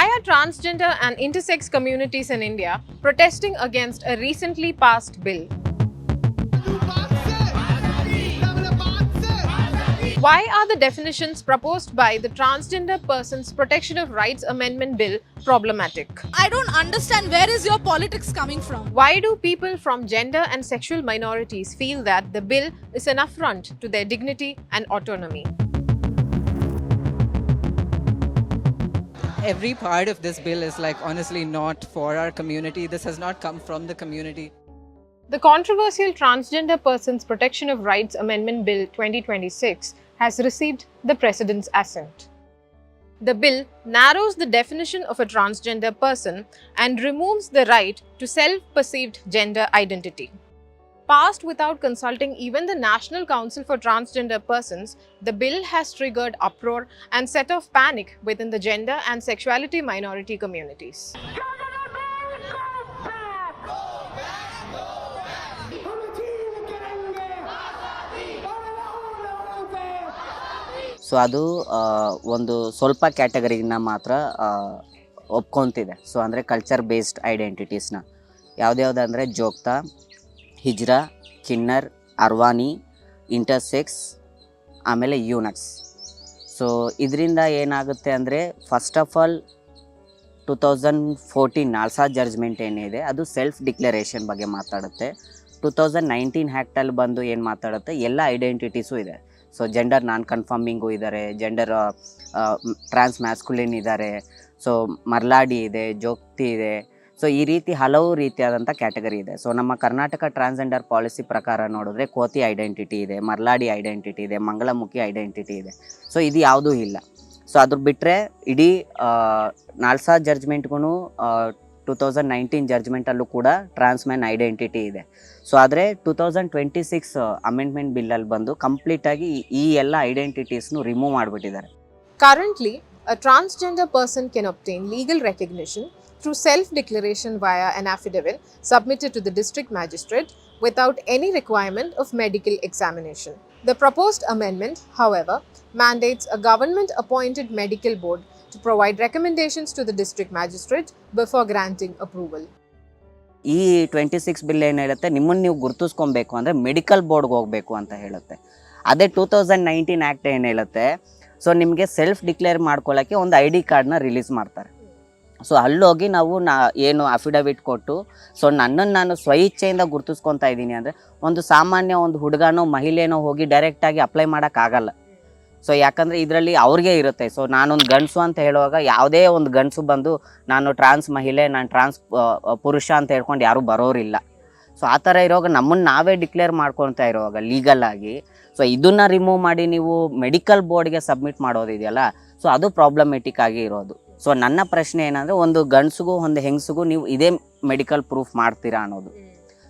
Why are transgender and intersex communities in India protesting against a recently passed bill? Why are the definitions proposed by the Transgender Persons Protection of Rights Amendment Bill problematic? I don't understand where is your politics coming from. Why do people from gender and sexual minorities feel that the bill is an affront to their dignity and autonomy? Every part of this bill is honestly not for our community. This has not come from the community. The controversial Transgender Persons Protection of Rights Amendment Bill 2026 has received the President's assent. The bill narrows the definition of a transgender person and removes the right to self-perceived gender identity. Passed without consulting even the National Council for Transgender Persons, the bill has triggered uproar and set off panic within the gender and sexuality minority communities. So ಅದು ಒಂದು ಸ್ವಲ್ಪ ಕ್ಯಾಟಗರಿನ ಮಾತ್ರ ಒಪ್ಕೊತಿದೆ. So ಅಂದರೆ culture based ಐಡೆಂಟಿಟೀಸ್ನ ಯಾವುದ್ಯಾವುದಂದರೆ Jogta, Hijra, Kinnar, Aravani, intersex, ಆಮೇಲೆ ಯೂನಕ್ಸ್. ಸೊ ಇದರಿಂದ ಏನಾಗುತ್ತೆ ಅಂದರೆ first of all 2014 NALSA judgment ಏನಿದೆ ಅದು ಸೆಲ್ಫ್ ಡಿಕ್ಲರೇಷನ್ ಬಗ್ಗೆ ಮಾತಾಡುತ್ತೆ. 2019 ಆ್ಯಕ್ಟಲ್ಲಿ ಬಂದು ಏನು ಮಾತಾಡುತ್ತೆ, ಎಲ್ಲ ಐಡೆಂಟಿಟೀಸು ಇದೆ. ಸೊ ಜೆಂಡರ್ ನಾನ್ ಕನ್ಫರ್ಮಿಂಗು ಇದ್ದಾರೆ, ಜೆಂಡರ್ ಟ್ರಾನ್ಸ್ ಮ್ಯಾಸ್ಕುಲಿನ್ ಇದ್ದಾರೆ, ಸೊ ಮರ್ಲಾಡಿ ಇದೆ, ಜೋಗ್ತಿ ಇದೆ. ಸೊ ಈ ರೀತಿ ಹಲವು ರೀತಿಯಾದಂಥ ಕ್ಯಾಟಗರಿ ಇದೆ. ಸೊ ನಮ್ಮ ಕರ್ನಾಟಕ ಟ್ರಾನ್ಸ್ಜೆಂಡರ್ ಪಾಲಿಸಿ ಪ್ರಕಾರ ನೋಡಿದ್ರೆ ಕೋತಿ ಐಡೆಂಟಿಟಿ ಇದೆ, ಮರ್ಲಾಡಿ ಐಡೆಂಟಿಟಿ ಇದೆ, ಮಂಗಳಮುಖಿ ಐಡೆಂಟಿಟಿ ಇದೆ. ಸೊ ಇದು ಯಾವುದೂ ಇಲ್ಲ. ಸೊ ಅದ್ರ ಬಿಟ್ಟರೆ ಇಡೀ ನಾಲ್ಸಾ ಜಡ್ಜ್ಮೆಂಟ್ಗೂ 2019 ಜಡ್ಜ್ಮೆಂಟಲ್ಲೂ ಕೂಡ ಟ್ರಾನ್ಸ್ಮ್ಯಾನ್ ಐಡೆಂಟಿಟಿ ಇದೆ. ಸೊ ಆದರೆ 2026 ಅಮೆಂಡ್ಮೆಂಟ್ ಬಿಲ್ಲಲ್ಲಿ ಬಂದು ಕಂಪ್ಲೀಟಾಗಿ ಈ ಎಲ್ಲ ಐಡೆಂಟಿಟೀಸ್ನು ರಿಮೂವ್ ಮಾಡಿಬಿಟ್ಟಿದ್ದಾರೆ. Currently, a transgender person can obtain legal recognition through self-declaration via an affidavit submitted to the district magistrate without any requirement of medical examination. The proposed amendment, however, mandates a government-appointed medical board to provide recommendations to the district magistrate before granting approval. ಈ 26 bill ಏನು ಹೇಳುತ್ತೆ, ನಿಮ್ಮನ್ನು ನೀವು ಗುರುತಿಸ್ಕೊಬೇಕು ಅಂದರೆ medical ಬೋರ್ಡ್ಗೆ ಹೋಗಬೇಕು ಅಂತ ಹೇಳುತ್ತೆ. ಅದೇ 2019 ಆ್ಯಕ್ಟ್ ಏನು ಹೇಳುತ್ತೆ, ಸೊ ನಿಮಗೆ ಸೆಲ್ಫ್ ಡಿಕ್ಲೇರ್ ಮಾಡ್ಕೊಳ್ಳೋಕ್ಕೆ ಒಂದು ID ಕಾರ್ಡ್ನ ರಿಲೀಸ್ ಮಾಡ್ತಾರೆ. ಸೊ ಅಲ್ಲೋಗಿ ನಾವು ಏನು ಅಫಿಡವಿಟ್ ಕೊಟ್ಟು, ಸೊ ನನ್ನನ್ನು ನಾನು ಸ್ವಇಚ್ಛೆಯಿಂದ ಗುರುತಿಸ್ಕೊತಾ ಇದ್ದೀನಿ ಅಂದರೆ ಒಂದು ಸಾಮಾನ್ಯ ಒಂದು ಹುಡುಗನೋ ಮಹಿಳೆನೋ ಹೋಗಿ ಡೈರೆಕ್ಟಾಗಿ ಅಪ್ಲೈ ಮಾಡೋಕ್ಕಾಗಲ್ಲ. ಸೊ ಯಾಕಂದರೆ ಇದರಲ್ಲಿ ಅವ್ರಿಗೆ ಇರುತ್ತೆ. ಸೊ ನಾನೊಂದು ಗಂಡಸು ಅಂತ ಹೇಳುವಾಗ ಯಾವುದೇ ಒಂದು ಗಂಡಸು ಬಂದು ನಾನು ಟ್ರಾನ್ಸ್ ಮಹಿಳೆ, ನಾನು ಟ್ರಾನ್ಸ್ ಪುರುಷ ಅಂತ ಹೇಳ್ಕೊಂಡು ಯಾರೂ ಬರೋರಿಲ್ಲ. ಸೊ ಆ ಥರ ಇರುವಾಗ ನಮ್ಮನ್ನು ನಾವೇ ಡಿಕ್ಲೇರ್ ಮಾಡ್ಕೊತಾ ಇರುವಾಗ ಲೀಗಲಾಗಿ, ಸೊ ಇದನ್ನು ರಿಮೂವ್ ಮಾಡಿ ನೀವು ಮೆಡಿಕಲ್ ಬೋರ್ಡ್ಗೆ ಸಬ್ಮಿಟ್ ಮಾಡೋದಿದೆಯಲ್ಲ, ಸೊ ಅದು ಪ್ರಾಬ್ಲಮೆಟಿಕ್ ಆಗಿ ಇರೋದು. ಸೊ ನನ್ನ ಪ್ರಶ್ನೆ ಏನಂದರೆ, ಒಂದು ಗಂಡಸಿಗೂ ಒಂದು ಹೆಂಗಸಿಗೂ ನೀವು ಇದೇ ಮೆಡಿಕಲ್ ಪ್ರೂಫ್ ಮಾಡ್ತೀರಾ ಅನ್ನೋದು.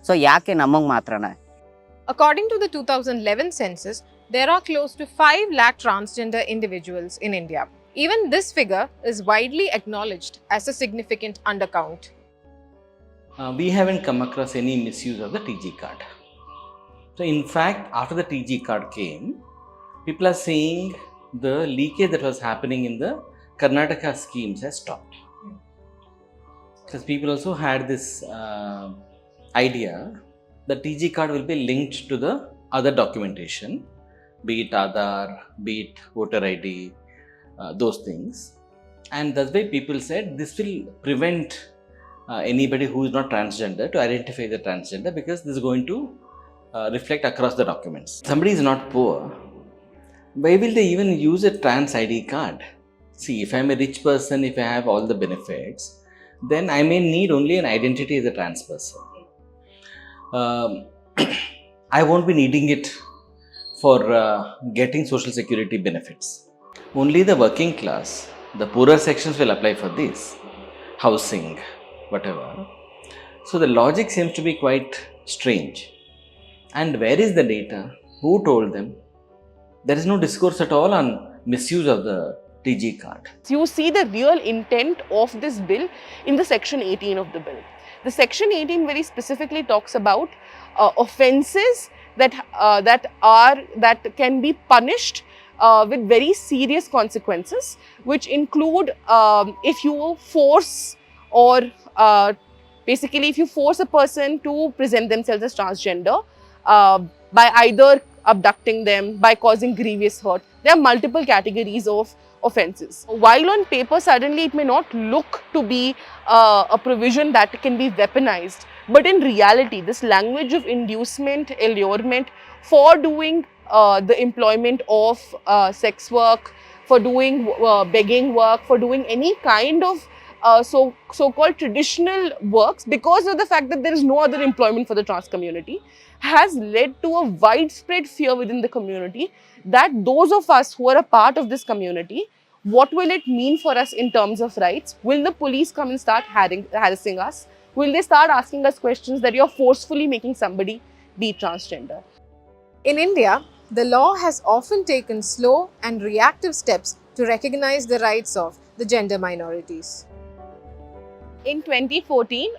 ಸೊ ಯಾಕೆ ನಮಗೆ ಮಾತ್ರನೇ? According to the 2011 census, there are close to 5 lakh transgender individuals in India. Even this figure is widely acknowledged as a significant undercount. We haven't come across any misuse of the TG card. So in fact, after the TG card came, people are saying the leakage that was happening in the Karnataka schemes has stopped. Because people also had this idea that TG card will be linked to the other documentation, be it Aadhaar, be it voter ID, those things. And that's why people said this will prevent anybody who is not transgender to identify the transgender, because this is going to reflect across the documents. Somebody is not poor, why will they even use a trans ID card? See, if I'm a rich person, if I have all the benefits, then I may need only an identity as a trans person. I won't be needing it for getting social security benefits. Only the working class, the poorer sections will apply for this, housing, whatever. So the logic seems to be quite strange. And where is the data? Who told them? There is no discourse at all on misuse of the TG card. You see the real intent of this bill in the section 18 of the bill. The section 18 very specifically talks about offences that can be punished with very serious consequences, which include if you force or basically if you force a person to present themselves as transgender by either abducting them, by causing grievous hurt. There are multiple categories of offences. While on paper suddenly it may not look to be a provision that can be weaponized, but in reality this language of inducement, allurement for doing the employment of sex work, for doing begging work, for doing any kind of so-called traditional works, because of the fact that there is no other employment for the trans community, has led to a widespread fear within the community that those of us who are a part of this community, what will it mean for us in terms of rights? Will the police come and start harassing us? Will they start asking us questions that you're forcefully making somebody be transgender? In India, the law has often taken slow and reactive steps to recognize the rights of the gender minorities. In 2014,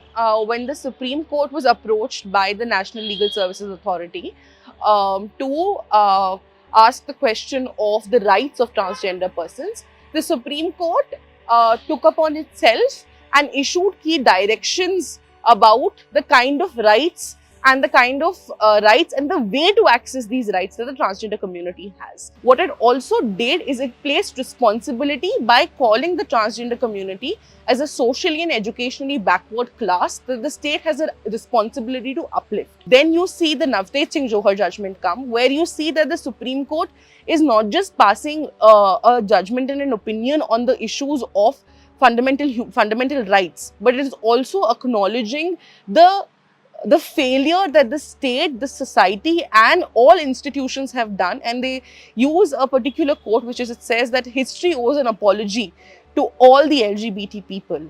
when the Supreme Court was approached by the National Legal Services Authority to ask the question of the rights of transgender persons, the Supreme Court took upon itself and issued key directions about the kind of rights and the kind of rights and the way to access these rights that the transgender community has. What it also did is it placed responsibility by calling the transgender community as a socially and educationally backward class that the state has a responsibility to uplift. Then you see the Navteej Singh Johar judgment come, where you see that the Supreme Court is not just passing a judgment and an opinion on the issues of fundamental rights, but it is also acknowledging the failure that the state, the society and all institutions have done, and they use a particular quote which is, it says that history owes an apology to all the LGBT people.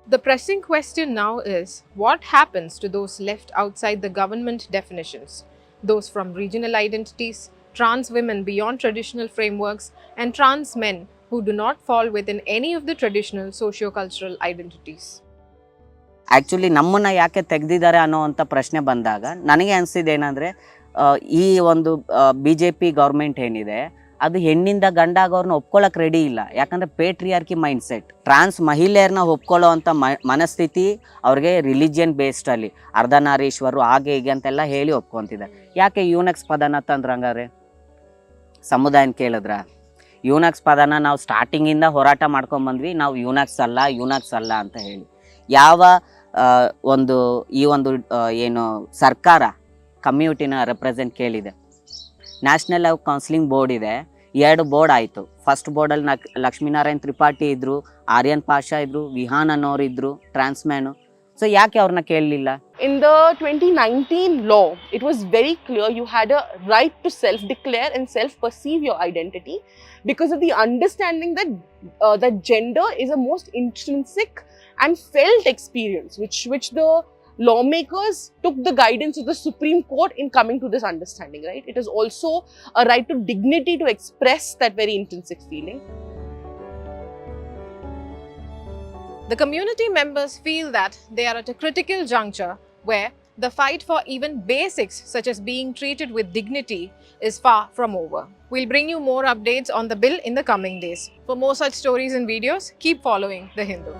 The pressing question now is, what happens to those left outside the government definitions? Those from regional identities, trans women beyond traditional frameworks, and trans men who do not fall within any of the traditional socio-cultural identities. Actually ನಮ್ಮನ್ನು ಯಾಕೆ ತೆಗೆದಿದ್ದಾರೆ ಅನ್ನೋವಂಥ ಪ್ರಶ್ನೆ ಬಂದಾಗ ನನಗೆ ಅನಿಸಿದ್ದು ಏನಂದರೆ, ಈ ಒಂದು BJP ಗೌರ್ಮೆಂಟ್ ಏನಿದೆ ಅದು ಹೆಣ್ಣಿಂದ ಗಂಡಾಗೋರ್ನ ಒಪ್ಕೊಳ್ಳೋಕೆ ರೆಡಿ ಇಲ್ಲ. ಯಾಕಂದರೆ ಪೇಟ್ರಿಯಾರ್ಕಿ ಮೈಂಡ್ಸೆಟ್, ಟ್ರಾನ್ಸ್ ಮಹಿಳೆಯರನ್ನ ಒಪ್ಕೊಳ್ಳೋ ಅಂಥ ಮನಸ್ಥಿತಿ ಅವ್ರಿಗೆ ರಿಲಿಜಿಯನ್ ಬೇಸ್ಡಲ್ಲಿ ಅರ್ಧನಾರೀಶ್ವರು ಹಾಗೆ ಹೀಗೆ ಅಂತೆಲ್ಲ ಹೇಳಿ ಒಪ್ಕೊತಿದ್ದಾರೆ. ಯಾಕೆ ಯೂನಕ್ಸ್ ಪದನ ತಂದ್ರೆ ಹಂಗಾರೆ ಸಮುದಾಯನ ಕೇಳಿದ್ರ? ಯೂನಕ್ಸ್ ಪದನ ನಾವು ಸ್ಟಾರ್ಟಿಂಗಿಂದ ಹೋರಾಟ ಮಾಡ್ಕೊಂಬಂದ್ವಿ, ನಾವು ಯೂನಕ್ಸ್ ಅಲ್ಲ ಅಂತ ಹೇಳಿ. ಯಾವ ಈ ಒಂದು ಏನು ಸರ್ಕಾರ ಕಮ್ಯುನಿಟಿನ ರೆಪ್ರೆಸೆಂಟ್ ಕೇಳಿದೆ? ನ್ಯಾಷನಲ್ ಕೌನ್ಸಿಲಿಂಗ್ ಬೋರ್ಡ್ ಇದೆ, 2 ಬೋರ್ಡ್ ಆಯಿತು. ಫಸ್ಟ್ ಬೋರ್ಡಲ್ಲಿ ಲಕ್ಷ್ಮೀನಾರಾಯಣ್ ತ್ರಿಪಾಠಿ ಇದ್ದರು, ಆರ್ಯನ್ ಪಾಷಾ ಇದ್ದರು, ವಿಹಾನ್ ಅನ್ನೋರು ಇದ್ದರು, ಟ್ರಾನ್ಸ್ಮ್ಯಾನು. ಸೊ ಯಾಕೆ ಅವ್ರನ್ನ ಕೇಳಲಿಲ್ಲ? In the 2019 law, it was very clear you had a right to self-declare and self-perceive your identity because of the understanding that gender is a most intrinsic and felt experience, which the lawmakers took the guidance of the Supreme Court in coming to this understanding, right? It is also a right to dignity to express that very intrinsic feeling. The community members feel that they are at a critical juncture where the fight for even basics such as being treated with dignity is far from over. We'll bring you more updates on the bill in the coming days. For more such stories and videos, keep following The Hindu.